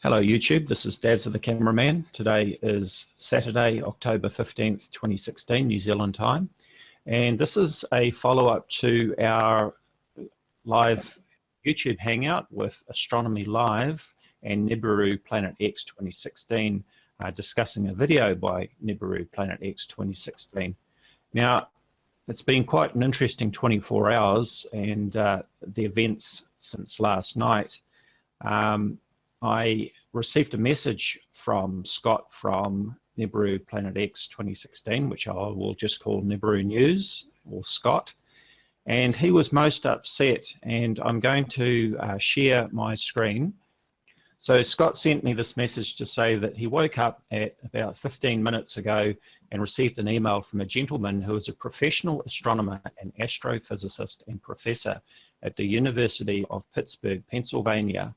Hello YouTube, this is Dazza the cameraman. Today is Saturday, October 15th, 2016, New Zealand time. And this is a follow-up to our live YouTube hangout with Astronomy Live and Nibiru Planet X 2016, discussing a video by Nibiru Planet X 2016. Now, it's been quite an interesting 24 hours and the events since last night. I received a message from Scott from Nibiru Planet X 2016, which I will just call Nibiru News, or Scott, and he was most upset, and I'm going to share my screen. So Scott sent me this message to say that he woke up at about 15 minutes ago and received an email from a gentleman who is a professional astronomer and astrophysicist and professor at the University of Pittsburgh, Pennsylvania.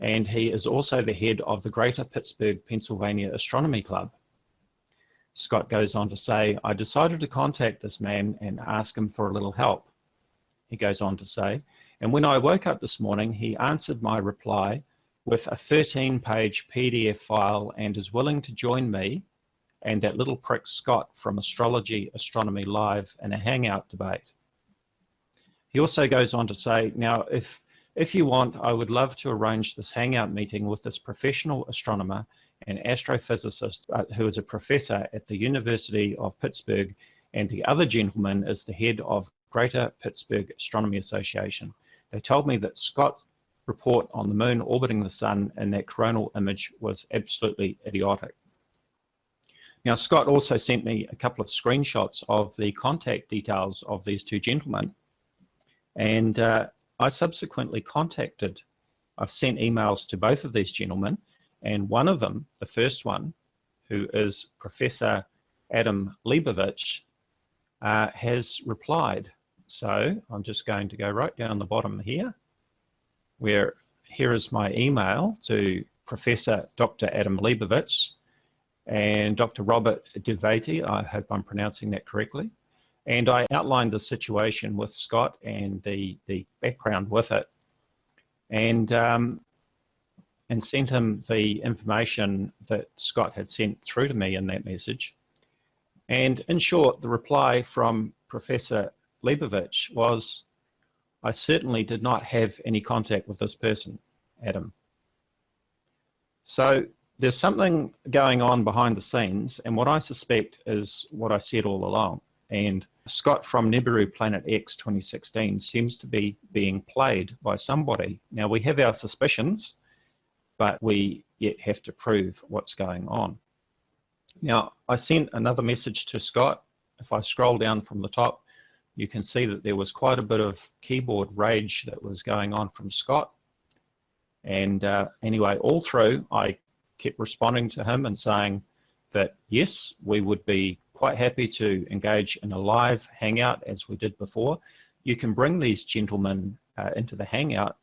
And he is also the head of the Greater Pittsburgh, Pennsylvania Astronomy Club. Scott goes on to say, I decided to contact this man and ask him for a little help. He goes on to say, and when I woke up this morning, he answered my reply with a 13-page PDF file and is willing to join me and that little prick Scott from Astronomy Live in a hangout debate. He also goes on to say, now if you want, I would love to arrange this hangout meeting with this professional astronomer and astrophysicist who is a professor at the University of Pittsburgh, and the other gentleman is the head of Greater Pittsburgh Astronomy Association. They told me that Scott's report on the moon orbiting the sun in that coronal image was absolutely idiotic. Now, Scott also sent me a couple of screenshots of the contact details of these two gentlemen, and I subsequently I've sent emails to both of these gentlemen, and one of them, the first one, who is Professor Adam Leibovich, has replied. So I'm just going to go right down the bottom here, where here is my email to Professor Dr. Adam Leibovich and Dr. Robert Devati, I hope I'm pronouncing that correctly. And I outlined the situation with Scott and the background with it, and sent him the information that Scott had sent through to me in that message. And in short, the reply from Professor Leibovich was, I certainly did not have any contact with this person, Adam. So there's something going on behind the scenes, and what I suspect is what I said all along. And Scott from Nibiru Planet X 2016 seems to be being played by somebody. Now, we have our suspicions, but we yet have to prove what's going on. Now, I sent another message to Scott. If I scroll down from the top, you can see that there was quite a bit of keyboard rage that was going on from Scott. And anyway, all through, I kept responding to him and saying that, yes, we would be quite happy to engage in a live hangout as we did before. You can bring these gentlemen into the hangout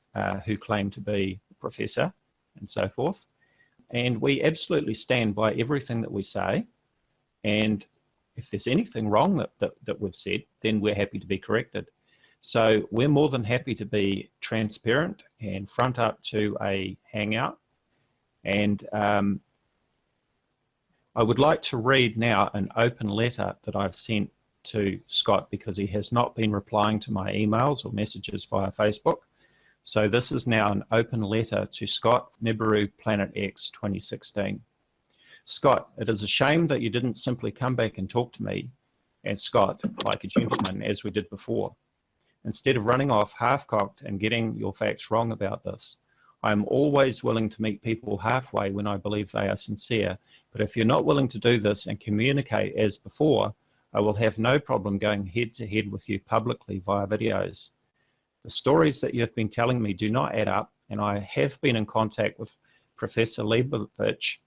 who claim to be a professor and so forth. And we absolutely stand by everything that we say. And if there's anything wrong that we've said, then we're happy to be corrected. So we're more than happy to be transparent and front up to a hangout. And I would like to read now an open letter that I've sent to Scott because he has not been replying to my emails or messages via Facebook. So this is now an open letter to Scott, Nibiru Planet X 2016. Scott, it is a shame that you didn't simply come back and talk to me and Scott like a gentleman as we did before. Instead of running off half-cocked and getting your facts wrong about this, I am always willing to meet people halfway when I believe they are sincere. But if you're not willing to do this and communicate as before, I will have no problem going head-to-head with you publicly via videos. The stories that you have been telling me do not add up, and I have been in contact with Professor Leibovich,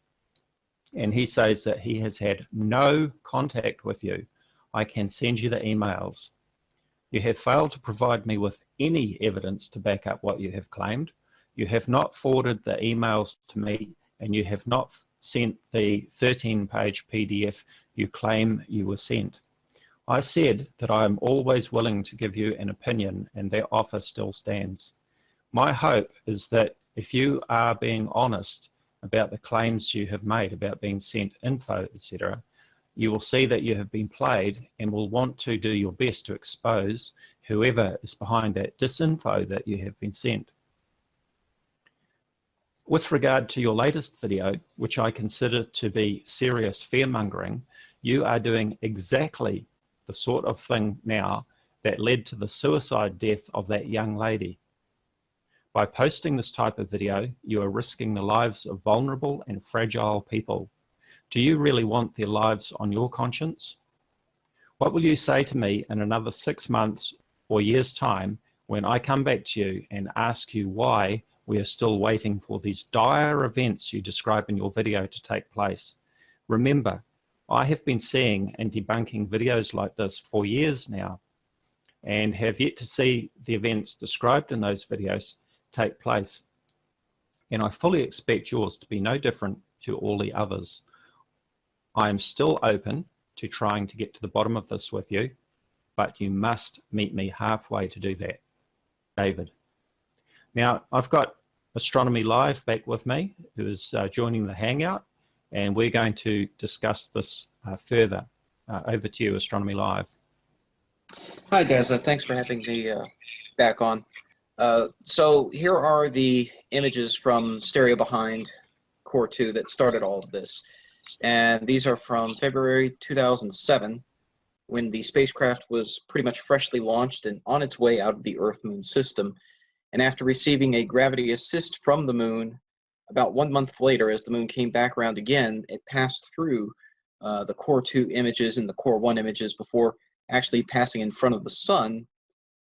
and he says that he has had no contact with you. I can send you the emails. You have failed to provide me with any evidence to back up what you have claimed. You have not forwarded the emails to me, and you have not sent the 13-page PDF you claim you were sent. I said that I am always willing to give you an opinion, and that offer still stands. My hope is that If you are being honest about the claims you have made about being sent info, etc., you will see that you have been played and will want to do your best to expose whoever is behind that disinfo that you have been sent. With regard to your latest video, which I consider to be serious fearmongering, you are doing exactly the sort of thing now that led to the suicide death of that young lady. By posting this type of video, you are risking the lives of vulnerable and fragile people. Do you really want their lives on your conscience? What will you say to me in another 6 months or years' time when I come back to you and ask you why we are still waiting for these dire events you describe in your video to take place? Remember, I have been seeing and debunking videos like this for years now and have yet to see the events described in those videos take place. And I fully expect yours to be no different to all the others. I am still open to trying to get to the bottom of this with you, but you must meet me halfway to do that. David. Now, I've got Astronomy Live back with me, who is joining the Hangout, and we're going to discuss this further. Over to you, Astronomy Live. Hi, Dazza. Thanks for having me back on. So here are the images from Stereo Behind Core 2 that started all of this. And these are from February 2007, when the spacecraft was pretty much freshly launched and on its way out of the Earth-Moon system. And after receiving a gravity assist from the Moon, about 1 month later, as the Moon came back around again, it passed through the Core 2 images and the Core 1 images before actually passing in front of the Sun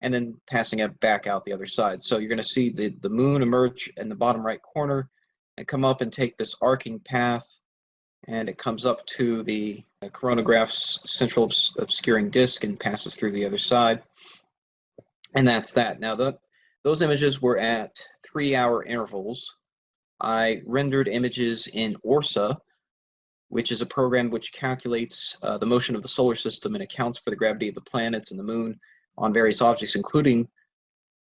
and then passing it back out the other side. So you're going to see the Moon emerge in the bottom right corner and come up and take this arcing path, and it comes up to the coronagraph's central obscuring disk and passes through the other side. And that's that. Now, those images were at 3-hour intervals. I rendered images in ORSA, which is a program which calculates the motion of the solar system and accounts for the gravity of the planets and the Moon on various objects, including,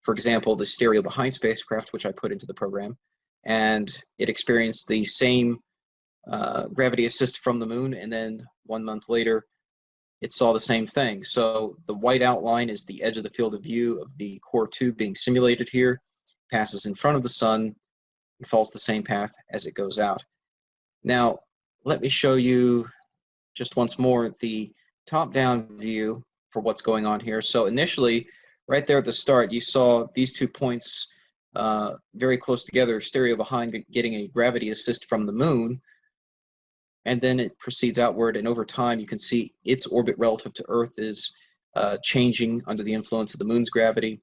for example, the Stereo Behind spacecraft, which I put into the program. And it experienced the same gravity assist from the Moon, and then 1 month later, it saw the same thing. So the white outline is the edge of the field of view of the Core 2 being simulated here, passes in front of the Sun, and follows the same path as it goes out. Now, let me show you just once more the top-down view for what's going on here. So initially, right there at the start, you saw these 2 points very close together, Stereo Behind getting a gravity assist from the Moon, and then it proceeds outward, and over time you can see its orbit relative to Earth is changing under the influence of the Moon's gravity.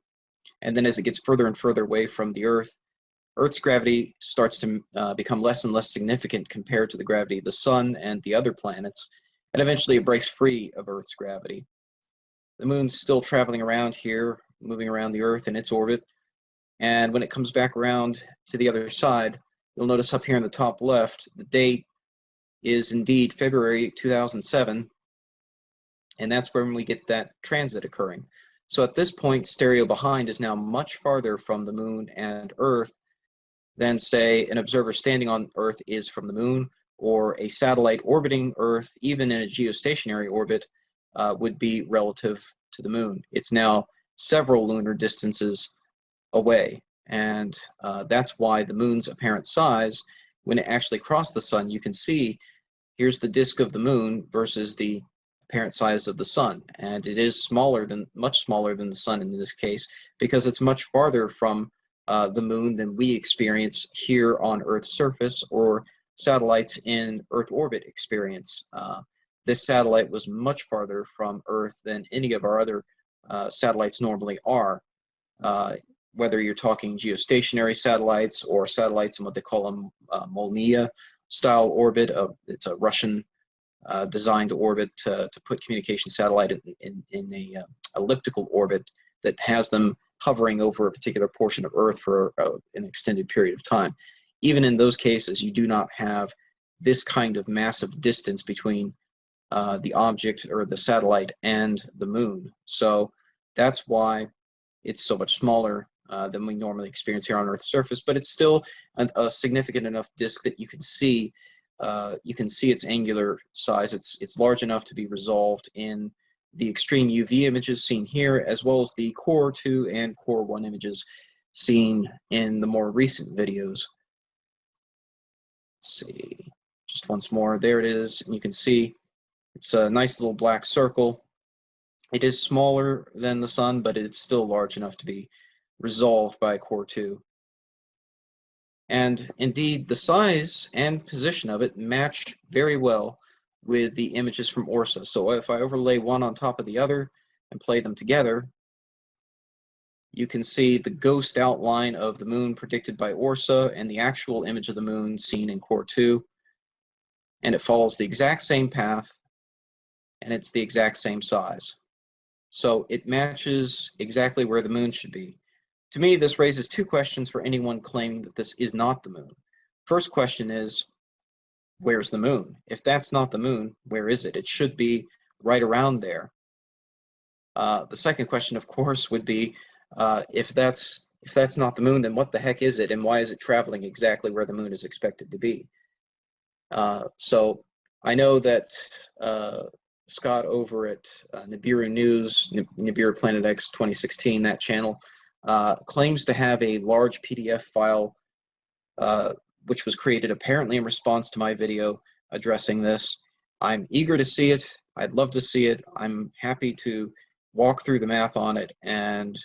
And then as it gets further and further away from the Earth, Earth's gravity starts to become less and less significant compared to the gravity of the Sun and the other planets, and eventually it breaks free of Earth's gravity. The Moon's still traveling around here, moving around the Earth in its orbit, and when it comes back around to the other side, you'll notice up here in the top left, the date is indeed February 2007, and that's when we get that transit occurring. So at this point, Stereo Behind is now much farther from the Moon and Earth than, say, an observer standing on Earth is from the Moon, or a satellite orbiting Earth, even in a geostationary orbit, would be relative to the Moon. It's now several lunar distances away, and that's why the Moon's apparent size, when it actually crossed the Sun, you can see here's the disk of the Moon versus the apparent size of the Sun, and it is much smaller than the Sun in this case, because it's much farther from the Moon than we experience here on Earth's surface, or satellites in Earth orbit experience. This satellite was much farther from Earth than any of our other satellites normally are, whether you're talking geostationary satellites or satellites in what they call a Molniya style orbit. It's a Russian designed orbit to put communication satellite in a elliptical orbit that has them hovering over a particular portion of Earth for an extended period of time. Even in those cases, you do not have this kind of massive distance between the object or the satellite and the Moon. So that's why it's so much smaller than we normally experience here on Earth's surface, but it's still a significant enough disk that you can see its angular size. It's large enough to be resolved in the extreme UV images seen here, as well as the Core 2 and Core 1 images seen in the more recent videos. Let's see, just once more, there it is, and you can see it's a nice little black circle. It is smaller than the sun, but it's still large enough to be resolved by Core 2. And indeed, the size and position of it match very well with the images from ORSA. So if I overlay one on top of the other and play them together, you can see the ghost outline of the moon predicted by ORSA and the actual image of the moon seen in Core 2. And it follows the exact same path, and it's the exact same size. So it matches exactly where the moon should be. To me, this raises two questions for anyone claiming that this is not the moon. First question is, where's the moon? If that's not the moon, where is it? It should be right around there. The second question, of course, would be, if that's not the moon, then what the heck is it, and why is it traveling exactly where the moon is expected to be? So I know that Scott over at Nibiru News, Nibiru Planet X 2016, that channel, claims to have a large PDF file which was created apparently in response to my video addressing this. I'm eager to see it. I'd love to see it. I'm happy to walk through the math on it and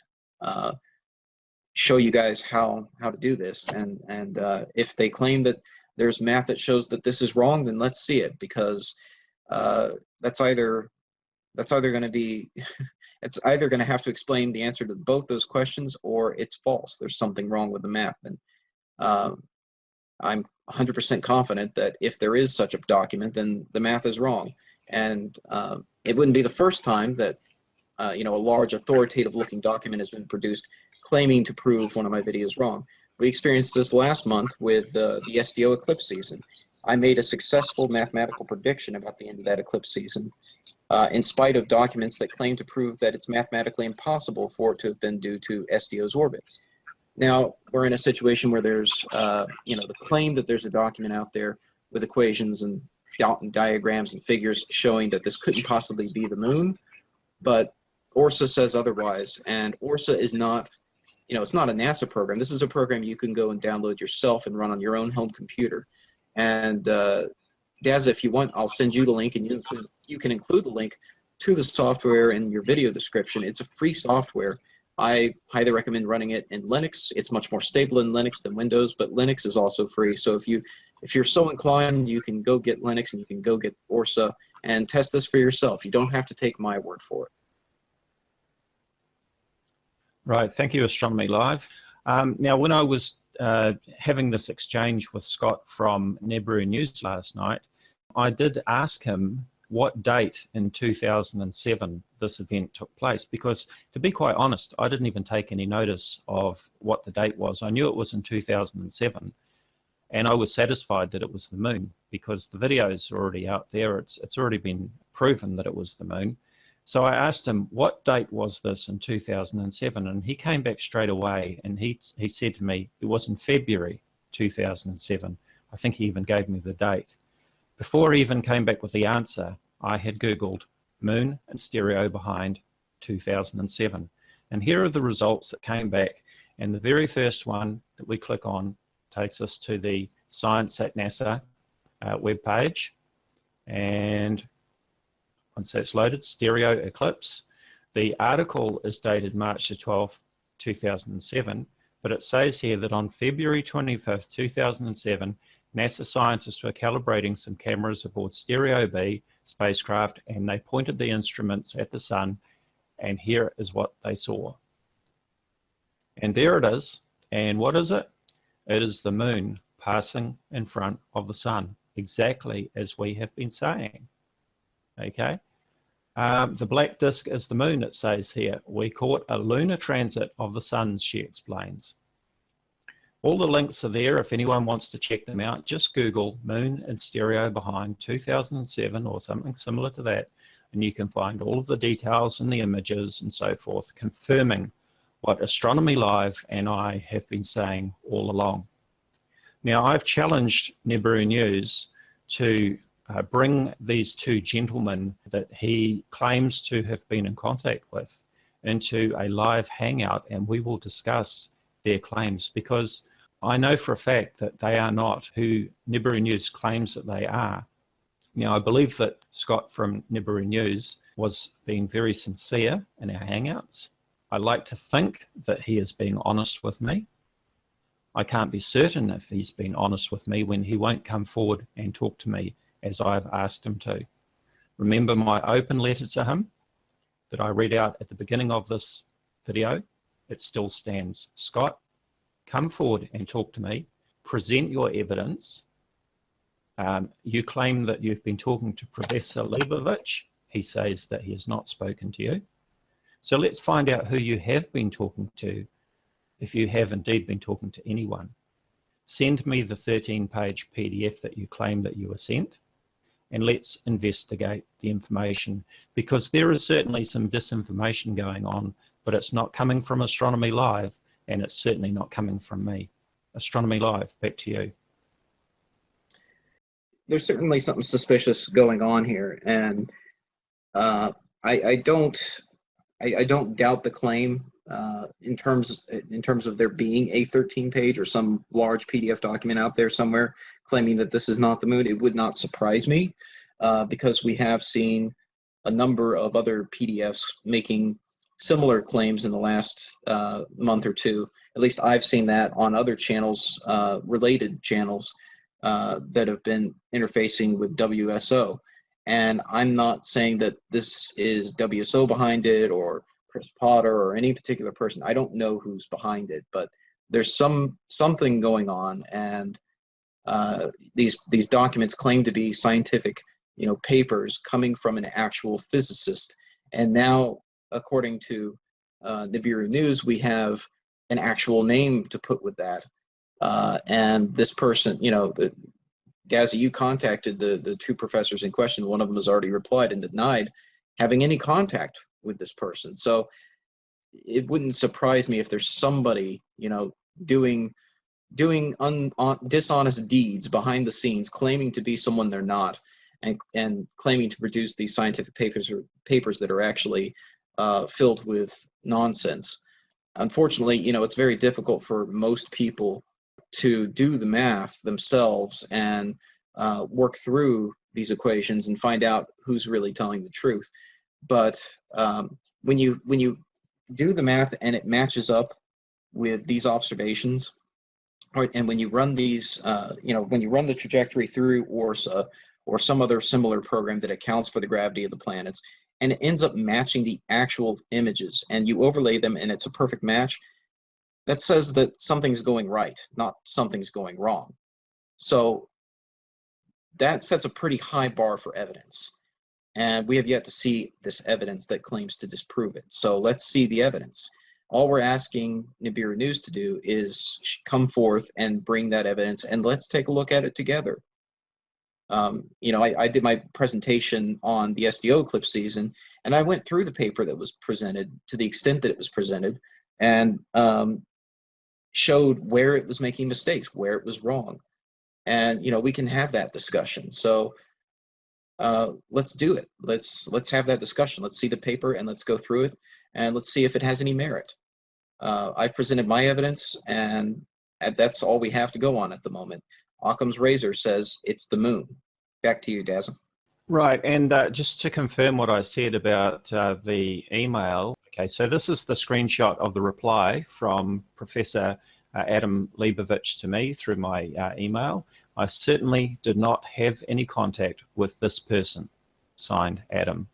show you guys how to do this. And if they claim that there's math that shows that this is wrong, then let's see it, because that's either going to be it's either going to have to explain the answer to both those questions, or it's false. There's something wrong with the math. And I'm 100% confident that if there is such a document, then the math is wrong. And it wouldn't be the first time that a large authoritative-looking document has been produced claiming to prove one of my videos wrong. We experienced this last month with the SDO eclipse season. I made a successful mathematical prediction about the end of that eclipse season, in spite of documents that claim to prove that it's mathematically impossible for it to have been due to SDO's orbit. Now, we're in a situation where there's, the claim that there's a document out there with equations and diagrams and figures showing that this couldn't possibly be the moon, but ORSA says otherwise. And ORSA is not, it's not a NASA program. This is a program you can go and download yourself and run on your own home computer. And Dazza, if you want, I'll send you the link, and you can include the link to the software in your video description. It's a free software. I highly recommend running it in Linux. It's much more stable in Linux than Windows, but Linux is also free. So if you're so inclined, you can go get Linux and you can go get ORSA and test this for yourself. You don't have to take my word for it. Right, thank you, Astronomy Live. Now, when I was having this exchange with Scott from Nibiru News last night, I did ask him what date in 2007 this event took place, because to be quite honest, I didn't even take any notice of what the date was. I knew it was in 2007, and I was satisfied that it was the moon, because the videos are already out there. It's already been proven that it was the moon. So I asked him, what date was this in 2007? And he came back straight away, and he said to me, it was in February 2007. I think he even gave me the date. Before he even came back with the answer, I had Googled moon and stereo behind 2007. And here are the results that came back. And the very first one that we click on takes us to the Science at NASA webpage. And once that's loaded, stereo eclipse. The article is dated March the 12th, 2007, but it says here that on February 25th, 2007, NASA scientists were calibrating some cameras aboard Stereo B spacecraft, and they pointed the instruments at the sun, and here is what they saw. And there it is. And what is it? It is the moon passing in front of the sun, exactly as we have been saying. Okay. The black disk is the moon, it says here. We caught a lunar transit of the sun, she explains. All the links are there if anyone wants to check them out. Just Google moon and stereo behind 2007 or something similar to that, and you can find all of the details and the images and so forth, confirming what Astronomy Live and I have been saying all along. Now, I've challenged Nibiru News to bring these two gentlemen that he claims to have been in contact with into a live hangout, and we will discuss their claims, because I know for a fact that they are not who Nibiru News claims that they are. Now, I believe that Scott from Nibiru News was being very sincere in our hangouts. I like to think that he is being honest with me. I can't be certain if he's been honest with me when he won't come forward and talk to me as I've asked him to. Remember my open letter to him that I read out at the beginning of this video? It still stands. Scott, come forward and talk to me. Present your evidence. You claim that you've been talking to Professor Leibovich. He says that he has not spoken to you. So let's find out who you have been talking to, if you have indeed been talking to anyone. Send me the 13-page PDF that you claim that you were sent, and let's investigate the information, because there is certainly some disinformation going on, but it's not coming from Astronomy Live, and it's certainly not coming from me. Astronomy Live, back to you. There's certainly something suspicious going on here, and I don't doubt the claim in terms of there being a 13-page or some large PDF document out there somewhere claiming that this is not the moon. It would not surprise me because we have seen a number of other PDFs making similar claims in the last month or two. At least I've seen that on other channels, related channels that have been interfacing with WSO. And I'm not saying that this is WSO behind it or Chris Potter or any particular person. I don't know who's behind it, but there's something going on, and these documents claim to be scientific, papers coming from an actual physicist. And now, according to Nibiru News, we have an actual name to put with that. And this person, Dazza, you contacted the two professors in question. One of them has already replied and denied having any contact with this person. So it wouldn't surprise me if there's somebody, doing dishonest deeds behind the scenes, claiming to be someone they're not, and claiming to produce these scientific papers that are actually filled with nonsense. Unfortunately, it's very difficult for most people to do the math themselves and work through these equations and find out who's really telling the truth. But when you do the math and it matches up with these observations, and when you run these, when you run the trajectory through ORSA or some other similar program that accounts for the gravity of the planets, and it ends up matching the actual images, and you overlay them and it's a perfect match, that says that something's going right, not something's going wrong. So that sets a pretty high bar for evidence. And we have yet to see this evidence that claims to disprove it. So let's see the evidence. All we're asking Nibiru News to do is come forth and bring that evidence, and let's take a look at it together. I did my presentation on the SDO eclipse season, and I went through the paper that was presented to the extent that it was presented, and showed where it was making mistakes, where it was wrong. And we can have that discussion. So let's do it. Let's have that discussion. Let's see the paper and let's go through it, and let's see if it has any merit. I've presented my evidence, and that's all we have to go on at the moment. Occam's razor says it's the moon. Back to you, Dazza. Right, and just to confirm what I said about the email, okay, so this is the screenshot of the reply from Professor Adam Leibovich to me through my email. I certainly did not have any contact with this person, signed Adam.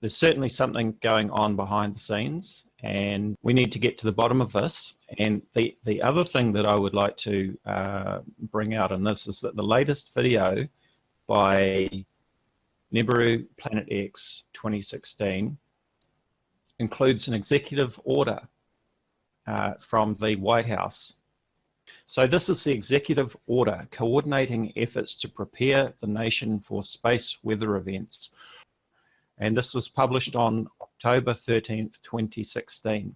There's certainly something going on behind the scenes, and we need to get to the bottom of this. And the other thing that I would like to bring out in this is that the latest video by Nibiru Planet X 2016 includes an executive order from the White House. So this is the executive order coordinating efforts to prepare the nation for space weather events. And this was published on October 13th, 2016.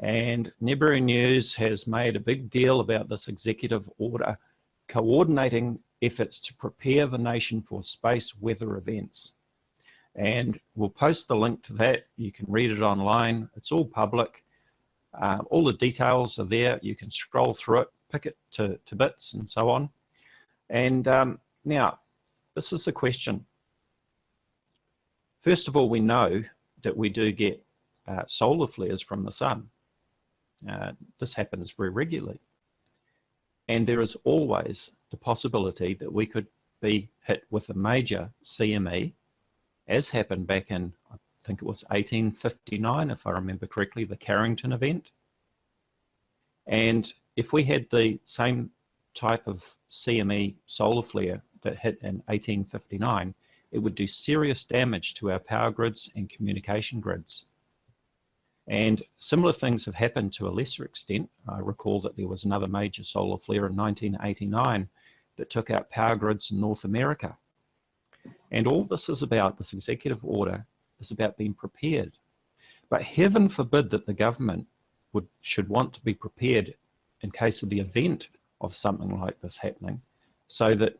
And Nibiru News has made a big deal about this executive order coordinating efforts to prepare the nation for space weather events. And we'll post the link to that. You can read it online. It's all public. All the details are there. You can scroll through it, pick it to bits and so on. And now, this is the question. First of all, we know that we do get solar flares from the sun. This happens very regularly. And there is always the possibility that we could be hit with a major CME, as happened back in, I think it was 1859, if I remember correctly, the Carrington event. And if we had the same type of CME solar flare that hit in 1859, it would do serious damage to our power grids and communication grids. And similar things have happened to a lesser extent. I recall that there was another major solar flare in 1989 that took out power grids in North America. And all this is about, this executive order, is about being prepared. But heaven forbid that the government should want to be prepared in case of the event of something like this happening, so that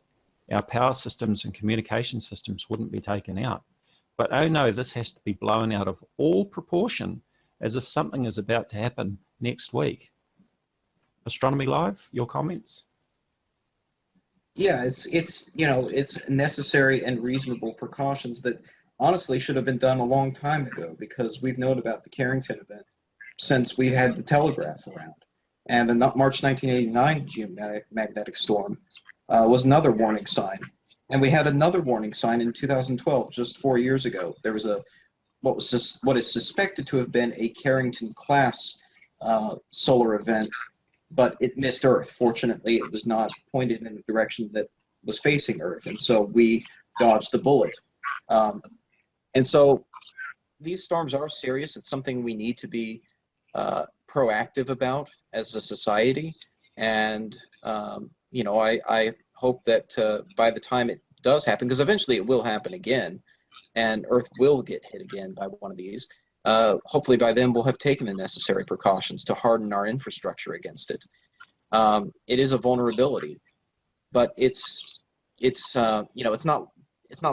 our power systems and communication systems wouldn't be taken out. But oh no, this has to be blown out of all proportion, as if something is about to happen next week. Astronomy Live, your comments? Yeah, it's necessary and reasonable precautions that honestly should have been done a long time ago, because we've known about the Carrington event since we had the telegraph around. And the March 1989 geomagnetic storm was another warning sign. And we had another warning sign in 2012, just 4 years ago. There was what is suspected to have been a Carrington class solar event, but it missed Earth. Fortunately, it was not pointed in a direction that was facing Earth, and so we dodged the bullet. And so these storms are serious. It's something we need to be proactive about as a society. And I hope that by the time it does happen, because eventually it will happen again, and Earth will get hit again by one of these, hopefully by then we'll have taken the necessary precautions to harden our infrastructure against it. It is a vulnerability, but it's not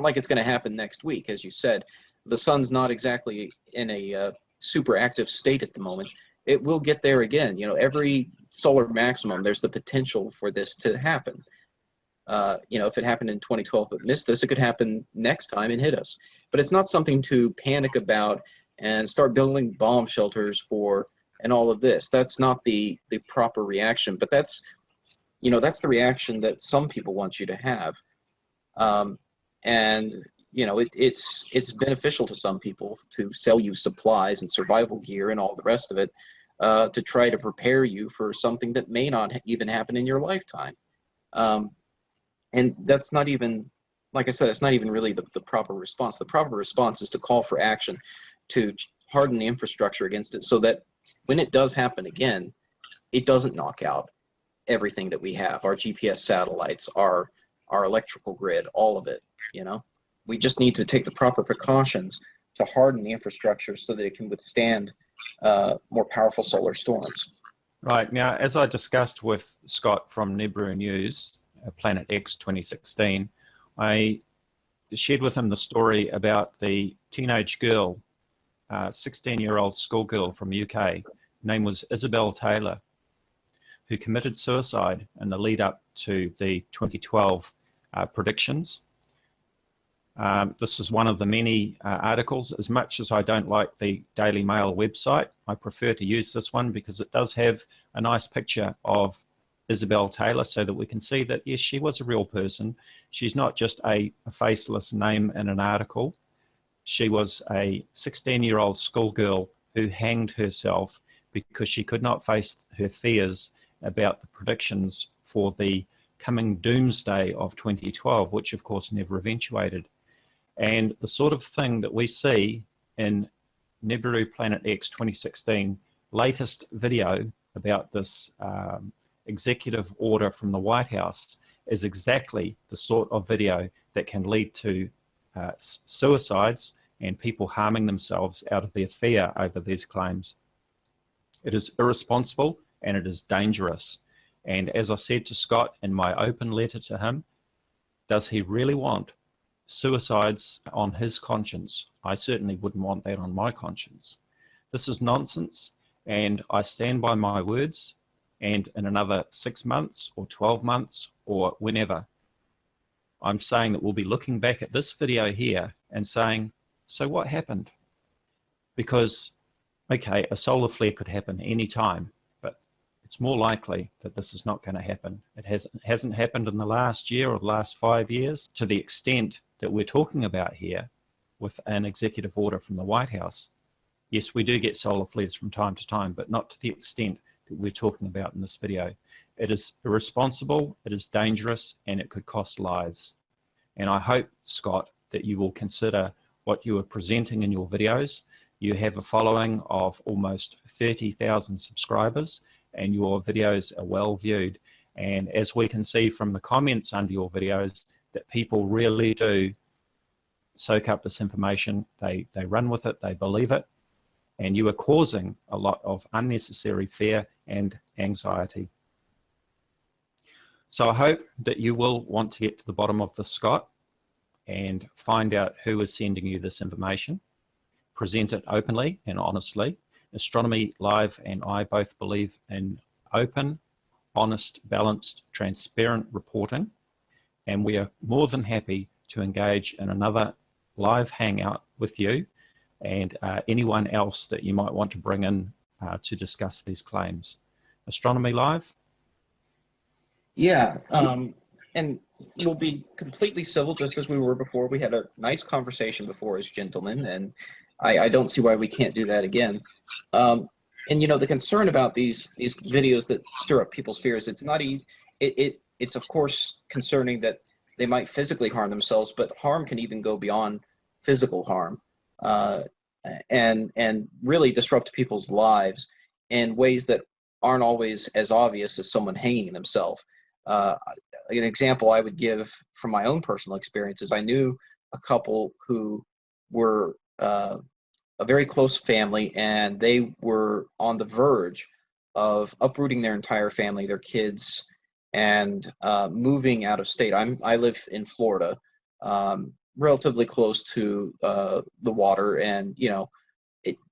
like it's going to happen next week. As you said, the sun's not exactly in a super active state at the moment. It will get there again. Every solar maximum, there's the potential for this to happen. If it happened in 2012 but missed us, it could happen next time and hit us. But it's not something to panic about and start building bomb shelters for and all of this. That's not the proper reaction. But that's the reaction that some people want you to have. It's beneficial to some people to sell you supplies and survival gear and all the rest of it, to try to prepare you for something that may not even happen in your lifetime. And that's not even, like I said, it's not even really the proper response. The proper response is to call for action to harden the infrastructure against it, so that when it does happen again, it doesn't knock out everything that we have, our GPS satellites, our electrical grid, all of it. We just need to take the proper precautions to harden the infrastructure so that it can withstand more powerful solar storms. Right. Now, as I discussed with Scott from Nibiru News, Planet X 2016, I shared with him the story about the teenage girl, 16-year-old schoolgirl from UK. Her name was Isabel Taylor, who committed suicide in the lead up to the 2012 predictions. This is one of the many articles. As much as I don't like the Daily Mail website, I prefer to use this one because it does have a nice picture of Isabel Taylor, so that we can see that, yes, she was a real person. She's not just a faceless name in an article. She was a 16-year-old schoolgirl who hanged herself because she could not face her fears about the predictions for the coming doomsday of 2012, which of course never eventuated. And the sort of thing that we see in Nibiru Planet X 2016 latest video about this executive order from the White House is exactly the sort of video that can lead to suicides and people harming themselves out of their fear over these claims. It is irresponsible and it is dangerous. And as I said to Scott in my open letter to him, does he really want suicides on his conscience? I certainly wouldn't want that on my conscience. This is nonsense, and I stand by my words, and in another 6 months or 12 months or whenever, I'm saying that we'll be looking back at this video here and saying, so what happened? Because, okay, a solar flare could happen any time, but it's more likely that this is not going to happen. It hasn't happened in the last year or the last 5 years to the extent that we're talking about here with an executive order from the White House. Yes, we do get solar flares from time to time, but not to the extent that we're talking about in this video. It is irresponsible, it is dangerous, and it could cost lives. And I hope, Scott, that you will consider what you are presenting in your videos. You have a following of almost 30,000 subscribers, and your videos are well viewed. And as we can see from the comments under your videos, that people really do soak up this information, they run with it, they believe it, and you are causing a lot of unnecessary fear and anxiety. So I hope that you will want to get to the bottom of this, Scott, and find out who is sending you this information. Present it openly and honestly. Astronomy Live and I both believe in open, honest, balanced, transparent reporting, and we are more than happy to engage in another live hangout with you and anyone else that you might want to bring in to discuss these claims. Astronomy Live? Yeah, and we'll be completely civil, just as we were before. We had a nice conversation before as gentlemen, and I don't see why we can't do that again. And you know, the concern about these videos that stir up people's fears, it's not easy. It's of course concerning that they might physically harm themselves, but harm can even go beyond physical harm, and really disrupt people's lives in ways that aren't always as obvious as someone hanging themselves. An example I would give from my own personal experiences, I knew a couple who were a very close family, and they were on the verge of uprooting their entire family, their kids, and moving out of state. I live in Florida, relatively close to the water, and you know,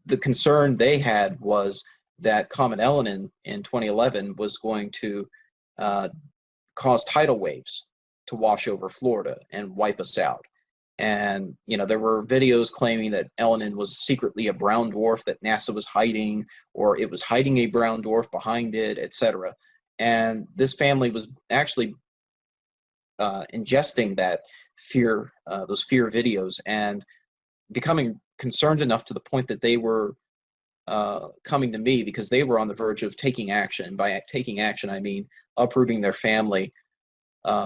the concern they had was that Comet Elenin in 2011 was going to cause tidal waves to wash over Florida and wipe us out. And you know, there were videos claiming that Elenin was secretly a brown dwarf that NASA was hiding, or it was hiding a brown dwarf behind it, etc. And this family was actually ingesting that fear, those fear videos, and becoming concerned enough to the point that they were coming to me because they were on the verge of taking action. By taking action, I mean uprooting their family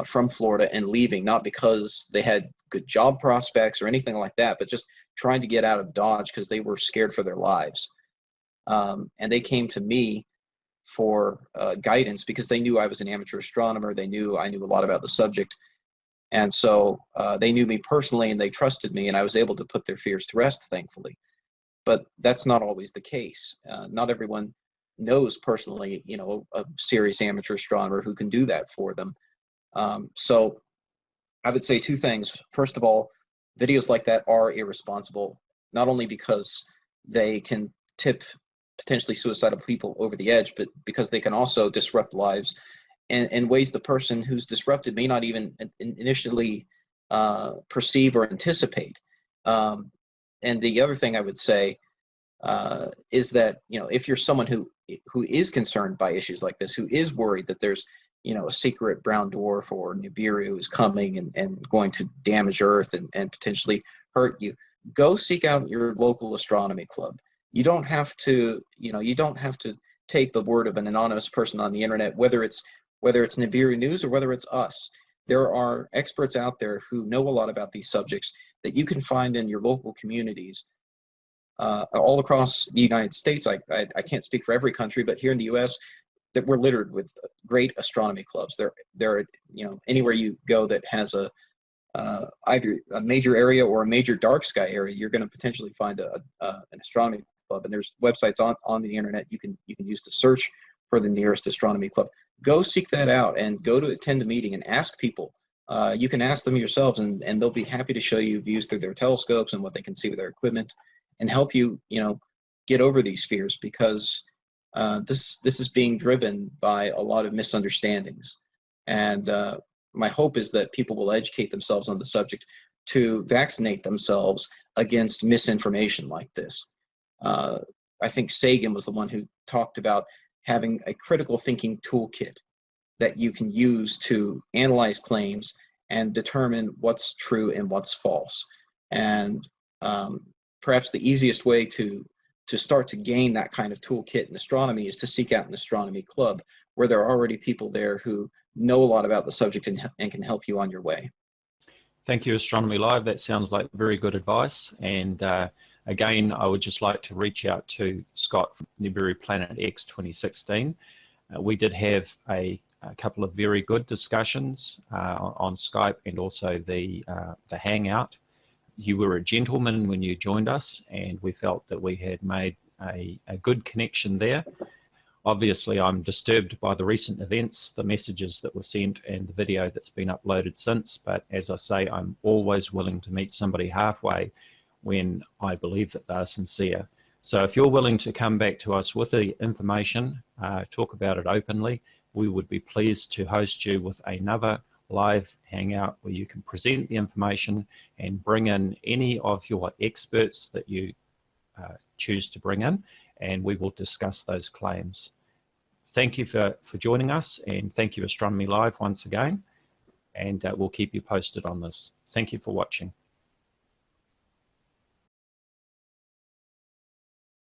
from Florida and leaving, not because they had good job prospects or anything like that, but just trying to get out of Dodge because they were scared for their lives. And they came to me for guidance because they knew I was an amateur astronomer. They knew I knew a lot about the subject. And so they knew me personally and they trusted me, and I was able to put their fears to rest, thankfully. But that's not always the case. Not everyone knows personally, you know, a serious amateur astronomer who can do that for them. So I would say two things. First of all, videos like that are irresponsible, not only because they can tip potentially suicidal people over the edge, but because they can also disrupt lives in ways the person who's disrupted may not even initially perceive or anticipate. And the other thing I would say is that, you know, if you're someone who is concerned by issues like this, who is worried that there's, you know, a secret brown dwarf or Nibiru is coming and going to damage Earth and potentially hurt you, go seek out your local astronomy club. You don't have to, you know, you don't have to take the word of an anonymous person on the internet, whether it's Nibiru News or whether it's us. There are experts out there who know a lot about these subjects that you can find in your local communities all across the United States. I can't speak for every country, but here in the U.S., that we're littered with great astronomy clubs. There, you know, anywhere you go that has a either a major area or a major dark sky area, you're going to potentially find an astronomy club, and there's websites on the internet you can use to search for the nearest astronomy club. Go seek that out and go to attend a meeting and ask people. You can ask them yourselves, and they'll be happy to show you views through their telescopes and what they can see with their equipment, and help you, get over these fears, because this is being driven by a lot of misunderstandings. And my hope is that people will educate themselves on the subject to vaccinate themselves against misinformation like this. I think Sagan was the one who talked about having a critical thinking toolkit that you can use to analyze claims and determine what's true and what's false. And perhaps the easiest way to start to gain that kind of toolkit in astronomy is to seek out an astronomy club where there are already people there who know a lot about the subject and can help you on your way. Thank you, Astronomy Live. That sounds like very good advice. And again, I would just like to reach out to Scott from Nibiru Planet X 2016. We did have a couple of very good discussions on Skype and also the Hangout. You were a gentleman when you joined us, and we felt that we had made a good connection there. Obviously, I'm disturbed by the recent events, the messages that were sent, and the video that's been uploaded since. But as I say, I'm always willing to meet somebody halfway when I believe that they're sincere. So if you're willing to come back to us with the information, talk about it openly, we would be pleased to host you with another live hangout where you can present the information and bring in any of your experts that you choose to bring in, and we will discuss those claims. Thank you for joining us, and thank you Astronomy Live once again, and we'll keep you posted on this. Thank you for watching.